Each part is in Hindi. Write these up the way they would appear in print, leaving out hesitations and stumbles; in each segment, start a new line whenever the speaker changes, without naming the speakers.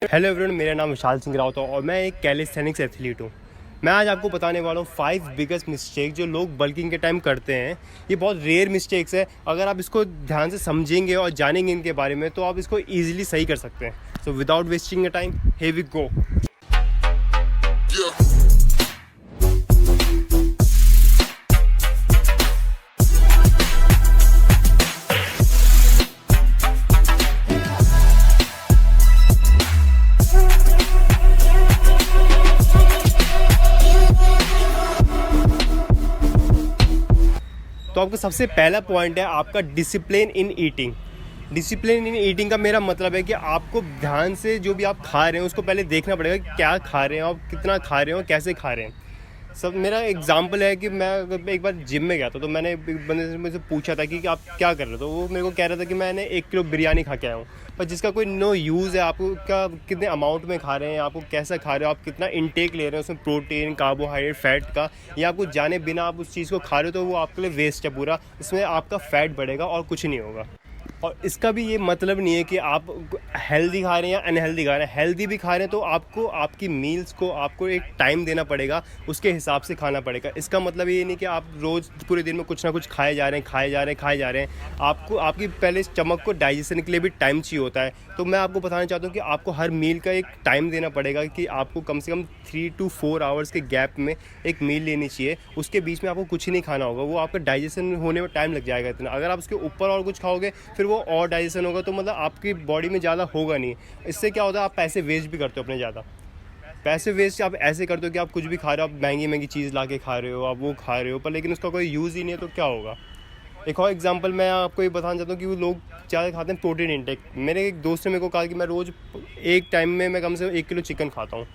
हेलो एवरीवन, मेरा नाम विशाल सिंह रावत है और मैं एक कैलिस्थेनिक्स एथलीट हूँ। मैं आज आपको बताने वाला हूँ 5 बिगेस्ट मिस्टेक जो लोग बल्किंग के टाइम करते हैं। ये बहुत रेयर मिस्टेक्स है। अगर आप इसको ध्यान से समझेंगे और जानेंगे इनके बारे में तो आप इसको ईजिली सही कर सकते हैं। So without wasting time, here we go. तो आपका सबसे पहला पॉइंट है आपका discipline in eating. Discipline in eating का मेरा मतलब है कि आपको ध्यान से जो भी आप खा रहे हैं उसको पहले देखना पड़ेगा कि क्या खा रहे हैं, आप कितना खा रहे हो, कैसे खा रहे हैं। सब मेरा एग्जांपल है कि मैं एक बार जिम में गया था तो मैंने एक बंदे से मुझसे पूछा था कि आप क्या कर रहे हो, तो वो मेरे को कह रहा था कि मैंने 1 किलो बिरयानी खा के आया हूँ। पर जिसका कोई नो यूज़ है, आपको क्या कितने अमाउंट में खा रहे हैं, आपको कैसा खा रहे हो, आप कितना इनटेक ले रहे हो उसमें, प्रोटीन, कार्बोहाइड्रेट, फैट का, या आपको जाने बिना आप उस चीज़ को खा रहे हो तो वो आपके लिए वेस्ट है पूरा। इसमें आपका फैट बढ़ेगा और कुछ नहीं होगा। और इसका भी ये मतलब नहीं है कि आप हेल्दी खा रहे हैं या अनहेल्दी खा रहे हैं। हेल्दी भी खा रहे हैं तो आपको आपकी मील्स को आपको एक टाइम देना पड़ेगा, उसके हिसाब से खाना पड़ेगा। इसका मतलब ये नहीं कि आप रोज़ पूरे दिन में कुछ ना कुछ खाए जा रहे हैं। आपको आपकी पहले स्टमक को डाइजेशन के लिए भी टाइम चाहिए होता है। तो मैं आपको बताना चाहता हूँ कि आपको हर मील का एक टाइम देना पड़ेगा कि आपको कम से कम 3 to 4 आवर्स के गैप में एक मील लेनी चाहिए। उसके बीच में आपको कुछ नहीं खाना होगा, वो आपका डाइजेशन होने में टाइम लग जाएगा इतना। अगर आप उसके ऊपर और कुछ खाओगे फिर वो और डाइजेशन होगा, तो मतलब आपकी बॉडी में ज़्यादा होगा नहीं। इससे क्या होता है, आप पैसे वेस्ट भी करते हो अपने ज़्यादा। पैसे वेस्ट आप ऐसे करते हो कि आप कुछ भी खा रहे हो, आप महंगी चीज़ ला के खा रहे हो, आप वो खा रहे हो, पर लेकिन उसका कोई यूज़ ही नहीं है, तो क्या होगा। एक और एग्जांपल मैं आपको ये बताना चाहता हूँ कि वो लोग ज़्यादा खाते हैं प्रोटीन इंटेक। मेरे एक दोस्त ने मेरे को कहा कि मैं रोज़ एक टाइम में मैं कम से कम 1 किलो चिकन खाता हूँ,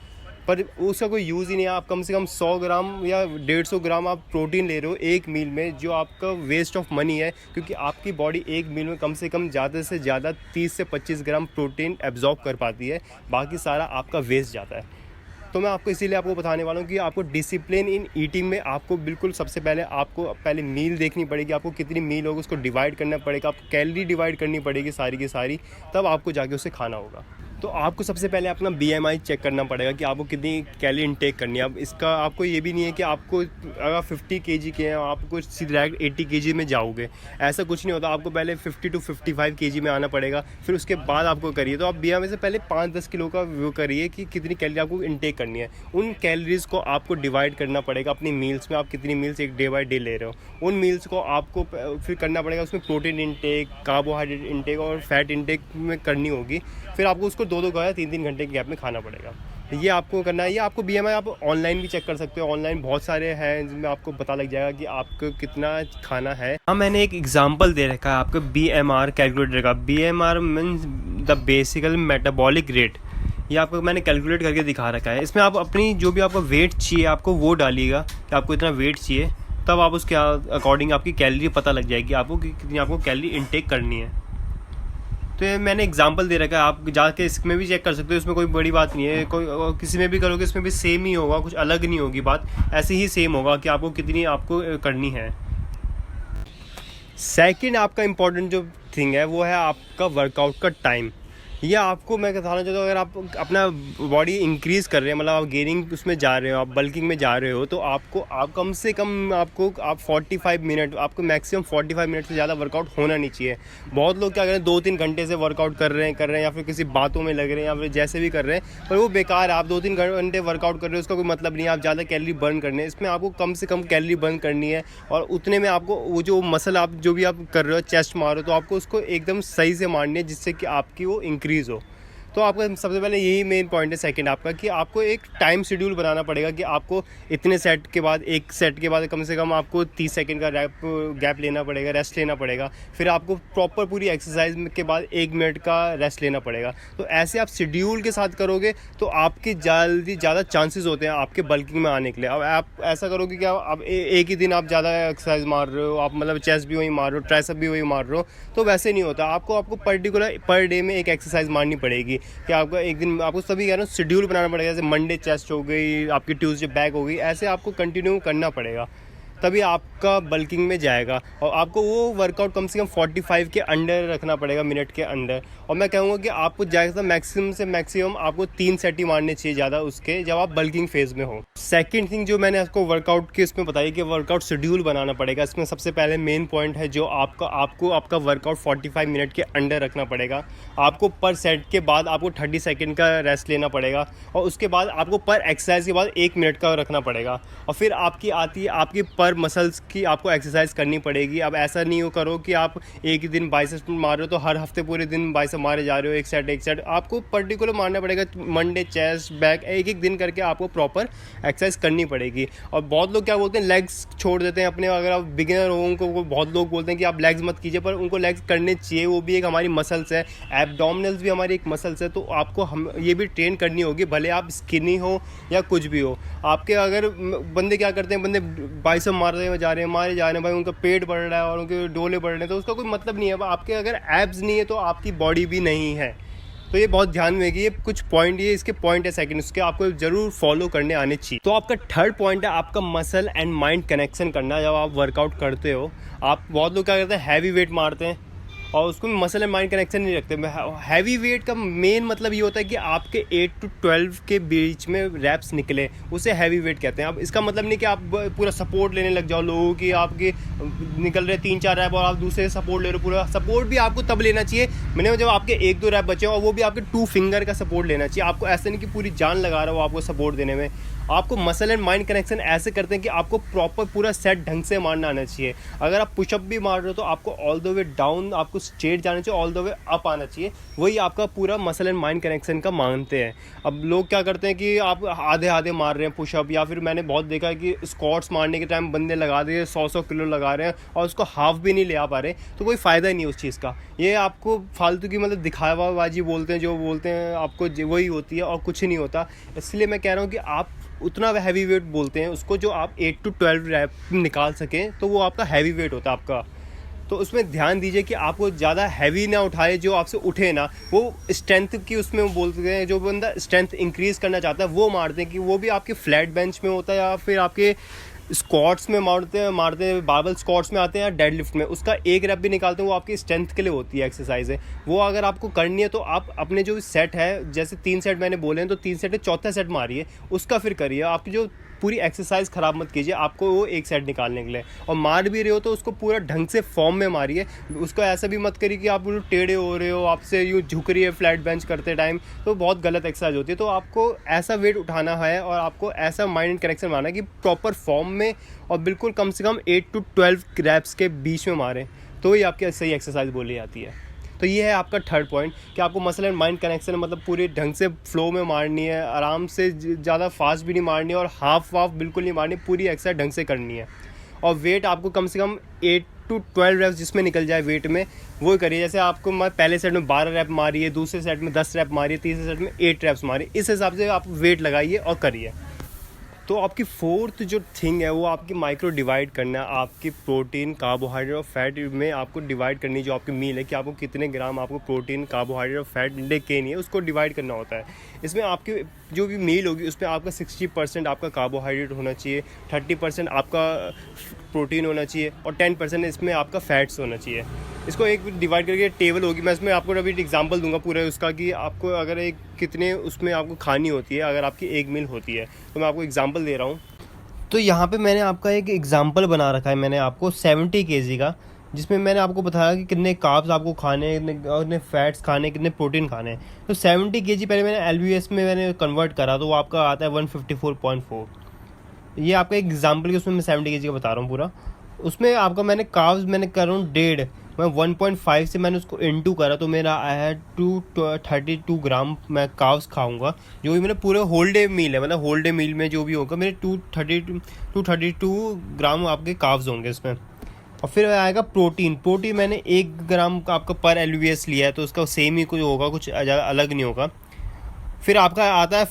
पर उसका कोई यूज़ ही नहीं है। आप कम से कम 100 ग्राम या 150 ग्राम आप प्रोटीन ले रहे हो एक मील में, जो आपका वेस्ट ऑफ मनी है, क्योंकि आपकी बॉडी एक मील में कम से कम ज़्यादा से ज़्यादा 30 से 25 ग्राम प्रोटीन एब्जॉर्ब कर पाती है, बाकी सारा आपका वेस्ट जाता है। तो मैं आपको इसीलिए आपको बताने वाला हूँ कि आपको डिसिप्लिन इन ईटिंग में आपको बिल्कुल सबसे पहले आपको पहले मील देखनी पड़ेगी। आपको कितनी मील होगी उसको डिवाइड करना पड़ेगा, आपको कैलोरी डिवाइड करनी पड़ेगी सारी की सारी, तब आपको जाके उसे खाना होगा। तो आपको सबसे पहले अपना BMI चेक करना पड़ेगा कि आपको कितनी कैलोरी इनटेक करनी है। अब इसका आपको ये भी नहीं है कि आपको अगर 50 kg के हैं आपको सीधे डायरेक्ट 80 kg में जाओगे, ऐसा कुछ नहीं होता। आपको पहले 50 to 55 kg में आना पड़ेगा, फिर उसके बाद आपको करिए। तो आप BMI से पहले 5-10 किलो का वो करिए कि कितनी कैलोरी आपको इनटेक करनी है। उन कैलोरीज़ को आपको डिवाइड करना पड़ेगा अपनी मील्स में। आप कितनी मील्स एक डे बाई डे ले रहे हो, उन मील्स को आपको फिर करना पड़ेगा। उसमें प्रोटीन इनटेक, कार्बोहाइड्रेट इनटेक और फैट इनटेक में करनी होगी। फिर आपको उसको 2-2 या 3-3 घंटे के गैप में खाना पड़ेगा। ये आपको करना है। ये आपको BMI आप ऑनलाइन भी चेक कर सकते हो। ऑनलाइन बहुत सारे हैं जिनमें आपको पता लग जाएगा कि आपको कितना खाना है। हाँ, मैंने एक एग्जांपल दे रखा है आपको BMR कैलकुलेटर का। BMR means the basical metabolic rate. ये आपको मैंने कैलकुलेट करके दिखा रखा है। इसमें आप अपनी जो भी आपका वेट चाहिए आपको वो डालिएगा कि आपको इतना वेट चाहिए, तब आप उसके अकॉर्डिंग आपकी कैलोरी पता लग जाएगी आपको कि कितनी आपको कैलोरी इनटेक करनी है। तो ये मैंने एग्जांपल दे रखा है, आप जाके इसमें भी चेक कर सकते हो। इसमें कोई बड़ी बात नहीं है, कोई किसी में भी करोगे इसमें भी सेम ही होगा, कुछ अलग नहीं होगी बात, ऐसे ही सेम होगा कि आपको कितनी आपको करनी है। सेकंड आपका इम्पॉर्टेंट जो थिंग है वो है आपका वर्कआउट का टाइम। ये आपको मैं बताना चाहता हूँ, अगर आप अपना बॉडी इंक्रीज़ कर रहे हैं, मतलब आप गेनिंग उसमें जा रहे हो, आप बल्किंग में जा रहे हो, तो आप कम से कम आप 45 मिनट, आपको मैक्सिमम 45 मिनट से ज़्यादा वर्कआउट होना नहीं चाहिए। बहुत लोग क्या कर रहे हैं 2-3 घंटे से वर्कआउट कर रहे हैं, या फिर किसी बातों में लग रहे हैं, या फिर जैसे भी कर रहे हैं, पर वो बेकार है। आप 2-3 घंटे वर्कआउट कर रहे हो उसका कोई मतलब नहीं है। आप ज़्यादा कैलोरी बर्न करने, इसमें आपको कम से कम कैलोरी बर्न करनी है, और उतने में आपको वो जो मसल आप जो भी आप कर रहे हो, चेस्ट मार रहे हो, तो आपको उसको एकदम सही से मारनी है जिससे कि आपकी वो इंक्रीज़ हो। तो आपका सबसे पहले यही मेन पॉइंट है सेकंड आपका, कि आपको एक टाइम शेड्यूल बनाना पड़ेगा कि आपको इतने सेट के बाद, एक सेट के बाद कम से कम आपको 30 सेकंड का गैप लेना पड़ेगा, रेस्ट लेना पड़ेगा। फिर आपको प्रॉपर पूरी एक्सरसाइज के बाद 1 मिनट का रेस्ट लेना पड़ेगा। तो ऐसे आप शेड्यूल के साथ करोगे तो आपके ज़्यादा चांसेस होते हैं आपके बल्किंग में आने के लिए। अब आप ऐसा करोगे कि आप एक ही दिन आप ज़्यादा एक्सरसाइज मार रहे हो, आप मतलब चेस्ट भी वही मार रहे हो, ट्राइसेप भी वही मार रहे हो, तो वैसे नहीं होता। आपको पर्टिकुलर पर डे में एक एक्सरसाइज मारनी पड़ेगी कि आपका एक दिन, आपको सभी कह रहे हो शेड्यूल बनाना पड़ेगा। जैसे मंडे चेस्ट हो गई, आपकी ट्यूसडे बैक हो गई, ऐसे आपको कंटिन्यू करना पड़ेगा। तभी आपका बल्किंग में जाएगा। और आपको वो वर्कआउट कम से कम 45 के अंडर रखना पड़ेगा, मिनट के अंडर। और मैं कहूँगा कि आपको ज़्यादा मैक्सिमम से मैक्सिमम आपको 3 सेट ही मारने चाहिए ज़्यादा उसके, जब आप बल्किंग फेज़ में हो। सेकंड थिंग जो मैंने आपको वर्कआउट के इसमें बताई कि वर्कआउट शेड्यूल बनाना पड़ेगा। इसमें सबसे पहले मेन पॉइंट है जो आपका वर्कआउट 45 मिनट के अंडर रखना पड़ेगा। आपको पर सेट के बाद आपको 30 सेकंड का रेस्ट लेना पड़ेगा, और उसके बाद आपको पर एक्सरसाइज के बाद 1 मिनट का रखना पड़ेगा। और फिर आपकी आती है आपकी पर मसल्स की आपको एक्सरसाइज करनी पड़ेगी। अब ऐसा नहीं हो करो कि आप एक ही दिन बाइसेप्स मार रहे हो तो हर हफ्ते पूरे दिन बाइसेप मारे जा रहे हो, एक सेट आपको पर्टिकुलर मारना पड़ेगा। मंडे चेस्ट बैक एक दिन करके आपको प्रॉपर एक्सरसाइज करनी पड़ेगी। और बहुत लोग क्या बोलते हैं, लेग्स छोड़ देते हैं अपने। अगर आप बिगिनर हो उनको बहुत लोग बोलते हैं कि आप लेग्स मत कीजिए, पर उनको लेग्स करने चाहिए। वो भी एक हमारी मसल्स है, एब्डोमिनल्स भी हमारी एक मसल्स है, तो आपको हम ये भी ट्रेन करनी होगी, भले आप स्किनी हो या कुछ भी हो। आपके अगर बंदे क्या करते हैं, बंदे बाइसेप मारे जा रहे हैं भाई, उनका पेट बढ़ रहा है और उनके डोले बढ़ रहे हैं, तो उसका कोई मतलब नहीं है। आपके अगर एब्स नहीं है तो आपकी बॉडी भी नहीं है। तो ये बहुत ध्यान में कि ये कुछ पॉइंट, ये इसके पॉइंट है सेकंड, उसके आपको ज़रूर फॉलो करने आने चाहिए। तो आपका थर्ड पॉइंट है आपका मसल एंड माइंड कनेक्शन करना। जब आप वर्कआउट करते हो, आप बहुत लोग क्या करते हैं, हैवी वेट मारते हैं और उसको मसल एंड माइंड कनेक्शन नहीं रखते। हैवी वेट का मेन मतलब ये होता है कि आपके 8 to 12 के बीच में रैप्स निकले, उसे हैवी वेट कहते हैं। अब इसका मतलब नहीं कि आप पूरा सपोर्ट लेने लग जाओ लोगों की, आपके निकल रहे 3-4 रैप और आप दूसरे सपोर्ट ले रहे हो। पूरा सपोर्ट भी आपको तब लेना चाहिए, मैंने जब आपके 1-2 रैप बचे और वो भी आपके 2 फिंगर का सपोर्ट लेना चाहिए। आपको ऐसा नहीं कि पूरी जान लगा रहा हो आपको सपोर्ट देने में। आपको मसल एंड माइंड कनेक्शन ऐसे करते हैं कि आपको प्रॉपर पूरा सेट ढंग से मारना आना चाहिए। अगर आप पुशअप भी मार रहे हो तो आपको ऑल द वे डाउन, आपको स्ट्रेट जाना चाहिए, ऑल द वे अप आना चाहिए। वही आपका पूरा मसल एंड माइंड कनेक्शन का मानते हैं। अब लोग क्या करते हैं कि आप आधे आधे मार रहे हैं पुशअप, या फिर मैंने बहुत देखा है कि स्क्वाट्स मारने के टाइम बंदे लगा दे 100 किलो लगा रहे हैं और उसको हाफ भी नहीं ले आ पा रहे, तो कोई फ़ायदा ही नहीं उस चीज़ का। ये आपको फालतू की मतलब दिखावाबाजी बोलते हैं, जो बोलते हैं आपको वही होती है और कुछ नहीं होता। इसलिए मैं कह रहा हूँ कि आप उतना हैवी वेट बोलते हैं उसको जो आप 8 to 12 रैप निकाल सकें, तो वो आपका हैवी वेट होता है आपका। तो उसमें ध्यान दीजिए कि आपको ज़्यादा हैवी ना उठाए, जो आपसे उठे ना। वो स्ट्रेंथ की उसमें वो बोलते हैं, जो बंदा स्ट्रेंथ इंक्रीज़ करना चाहता है वो मारते हैं, कि वो भी आपके फ्लैट बेंच में होता है या फिर आपके स्क्वाट्स में मारते हैं, बारबल स्क्वाट्स में आते हैं या डेड लिफ्ट में। उसका एक रैप भी निकालते हैं, वो आपकी स्ट्रेंथ के लिए होती है, एक्सरसाइज है वो। अगर आपको करनी है तो आप अपने जो सेट है, जैसे 3 सेट मैंने बोले हैं तो 3 सेट है, चौथा सेट मारिए, उसका फिर करिए। आपकी जो पूरी एक्सरसाइज ख़राब मत कीजिए आपको वो एक सेट निकालने के लिए। और मार भी रहे हो तो उसको पूरा ढंग से फॉर्म में मारिए। उसको ऐसा भी मत करिए कि आप टेढ़े हो रहे हो, आपसे यूँ झुक रही है फ्लैट बेंच करते टाइम, तो बहुत गलत एक्सरसाइज होती है। तो आपको ऐसा वेट उठाना है और आपको ऐसा माइंड कनेक्शन मारना है कि प्रॉपर फॉर्म में, और बिल्कुल कम से कम 8 to 12 रैप्स के बीच में मारें, तो ही आपकी सही एक्सरसाइज बोली जाती है। तो ये है आपका थर्ड पॉइंट कि आपको मसल एंड माइंड कनेक्शन मतलब पूरे ढंग से फ्लो में मारनी है, आराम से, ज़्यादा फास्ट भी नहीं मारनी है और हाफ वाफ बिल्कुल नहीं मारनी, पूरी एक्सरसाइज ढंग से करनी है। और वेट आपको कम से कम 8 to 12 रैप्स जिसमें निकल जाए वेट में, वो करिए। जैसे आपको पहले सेट में 12 रैप मारिए, दूसरे सेट में 10 रैप मारिए, तीसरे सेट में 8 रैप्स मारिए, इस हिसाब से आप वेट लगाइए और करिए। तो आपकी फोर्थ जो थिंग है वो आपकी माइक्रो डिवाइड करना है। आपकी प्रोटीन, कार्बोहाइड्रेट और फैट में आपको डिवाइड करनी है। जो आपकी मील है कि आपको कितने ग्राम आपको प्रोटीन, कार्बोहाइड्रेट और फैट लेके नहीं है, उसको डिवाइड करना होता है। इसमें आपकी जो भी मील होगी उसमें आपका 60% आपका कार्बोहाइड्रेट होना चाहिए, 30% आपका प्रोटीन होना चाहिए और 10% इसमें आपका फैट्स होना चाहिए। इसको एक डिवाइड करके टेबल होगी, मैं इसमें आपको अभी एग्जांपल दूंगा पूरा उसका कि आपको अगर एक कितने उसमें आपको खानी होती है अगर आपकी एक मील होती है। तो मैं आपको एग्जांपल दे रहा हूँ। तो यहाँ पे मैंने आपका एक एग्जांपल बना रखा है, मैंने आपको 70 kg का, जिसमें मैंने आपको बताया कि कितने कार्ब्स आपको खाने, कितने फैट्स खाने, कितने प्रोटीन खाने। तो 70 kg पहले मैंने LBS में मैंने कन्वर्ट करा, तो वो आपका आता है 154.4। ये आपका एक एग्जाम्पल कि उसमें मैं 70 kg का बता रहा हूँ पूरा। उसमें आपका मैंने कार्ब्स मैंने कर रहा हूँ 1.5, मैं 1.5 से मैंने उसको इनटू करा, तो मेरा आया है 232 ग्राम मैं कार्ब्स खाऊंगा। जो भी मेरा पूरा होल डे मील है, मतलब होल डे मील में जो भी होगा मेरे 232 ग्राम आपके कार्ब्स होंगे इसमें। और फिर आएगा प्रोटीन मैंने 1 ग्राम का आपका पर LBS लिया है, तो उसका सेम ही कुछ होगा, कुछ अलग नहीं होगा। फिर आपका आता है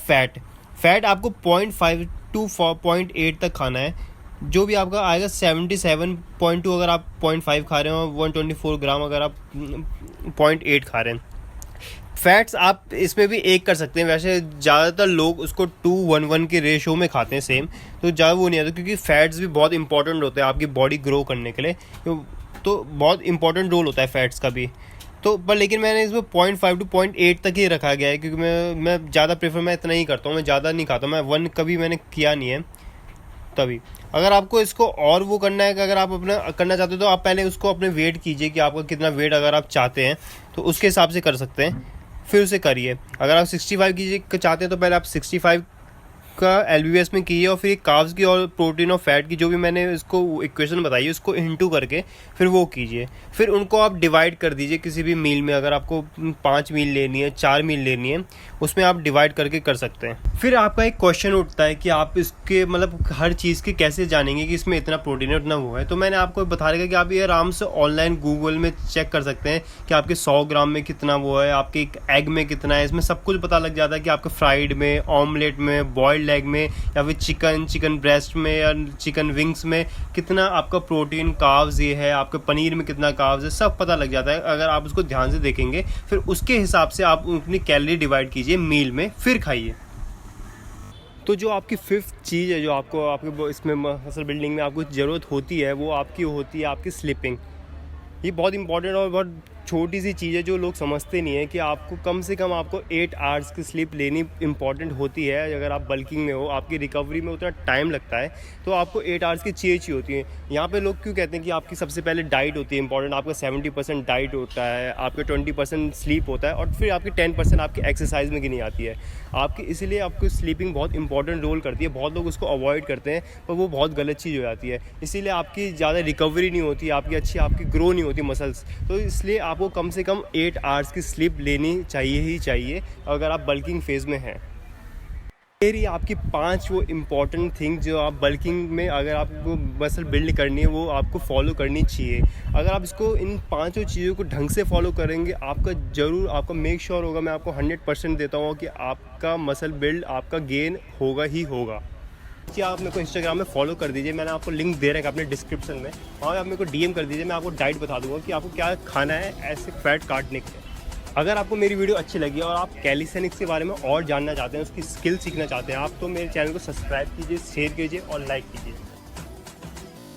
फैट आपको 0.5 to 0.8 तक खाना है। जो भी आपका आएगा 77.2 अगर आप 0.5 खा रहे हो, 124 ग्राम अगर आप 0.8 खा रहे हैं। फैट्स आप इसमें भी एक कर सकते हैं, वैसे ज़्यादातर लोग उसको 2:1 के रेशो में खाते हैं सेम, तो ज़्यादा वो नहीं आता क्योंकि फैट्स भी बहुत इंपॉर्टेंट होते हैं आपकी बॉडी ग्रो करने के लिए, तो बहुत इंपॉर्टेंट रोल होता है फैट्स का भी। तो पर लेकिन मैंने इसमें 0.5 to 0.8 तक ही रखा गया है क्योंकि मैं ज़्यादा प्रेफर मैं इतना ही करता हूँ, मैं ज़्यादा नहीं खाता, मैं 1 कभी मैंने किया नहीं है। तभी अगर आपको इसको और वो करना है कि अगर आप अपना करना चाहते हो तो आप पहले उसको अपने वेट कीजिए कि आपका कितना वेट अगर आप चाहते हैं तो उसके हिसाब से कर सकते हैं, फिर उसे करिए। अगर आप 65 कीजिए चाहते हैं तो पहले आप 65 का LBS में कीजिए और फिर कार्ब्स की और प्रोटीन और फैट की जो भी मैंने इसको इक्वेशन बताई है उसको इंटू करके फिर वो कीजिए। फिर उनको आप डिवाइड कर दीजिए किसी भी मील में, अगर आपको 5 मील लेनी है, 4 मील लेनी है, उसमें आप डिवाइड करके कर सकते हैं। फिर आपका एक क्वेश्चन उठता है कि आप इसके मतलब हर चीज़ के कैसे जानेंगे कि इसमें इतना प्रोटीन है उतना वो है। तो मैंने आपको बता रखा कि आप ये आराम से ऑनलाइन गूगल में चेक कर सकते हैं कि आपके 100 ग्राम में कितना वो है, आपके एक एग में कितना है, इसमें सब कुछ पता लग जाता है कि आपके फ्राइड में, ऑमलेट में, बॉइल्ड एग में, या फिर चिकन ब्रेस्ट में या चिकन विंग्स में कितना आपका प्रोटीन कार्ब्स ये है, आपके पनीर में कितना कार्ब्स है, सब पता लग जाता है अगर आप उसको ध्यान से देखेंगे। फिर उसके हिसाब से आप अपनी कैलोरी डिवाइड कीजिए मील में, फिर खाइए। तो जो आपकी 5th चीज़ है जो आपको आपके इसमें मसल बिल्डिंग में आपको ज़रूरत होती है वो आपकी होती है आपकी स्लीपिंग। ये बहुत इंपॉर्टेंट और बहुत छोटी सी चीज़ है जो लोग समझते नहीं है कि आपको कम से कम आपको 8 आवर्स की स्लीप लेनी इंपॉर्टेंट होती है। अगर आप बल्किंग में हो, आपकी रिकवरी में उतना टाइम लगता है तो आपको 8 आवर्स की चाहिए होती है। यहाँ पे लोग क्यों कहते हैं कि आपकी सबसे पहले डाइट होती है इंपॉर्टेंट, आपका 70% डाइट होता है, आपका 20% स्लीप होता है और फिर आपकी 10% आपकी एक्सरसाइज में गिनी आती है आपकी। इसलिए आपको स्लीपिंग बहुत इंपॉर्टेंट रोल करती है। बहुत लोग उसको अवॉइड करते हैं पर वो बहुत गलत चीज़ हो जाती है, इसीलिए आपकी ज़्यादा रिकवरी नहीं होती, आपकी ग्रो नहीं होती मसल्स। तो इसलिए आपको कम से कम 8 आवर्स की स्लीप लेनी चाहिए ही चाहिए अगर आप बल्किंग फेज़ में हैं। फिर ये आपकी 5 वो इम्पॉर्टेंट थिंग जो आप बल्किंग में अगर आपको मसल बिल्ड करनी है वो आपको फॉलो करनी चाहिए। अगर आप इसको इन 5 चीज़ों को ढंग से फॉलो करेंगे आपका मेक श्योर होगा, मैं आपको 100% देता हूँ कि आपका मसल बिल्ड आपका गेन होगा ही होगा। कि आप मेरे को इंस्टाग्राम में फॉलो कर दीजिए, मैंने आपको लिंक दे रखा है अपने डिस्क्रिप्शन में, और आप मेरे को DM कर दीजिए, मैं आपको डाइट बता दूंगा कि आपको क्या खाना है ऐसे फैट काटने के। अगर आपको मेरी वीडियो अच्छी लगी और आप कैलिस्थेनिक्स के बारे में और जानना चाहते हैं, उसकी स्किल सीखना चाहते हैं आप, तो मेरे चैनल को सब्सक्राइब कीजिए, शेयर कीजिए और लाइक कीजिए।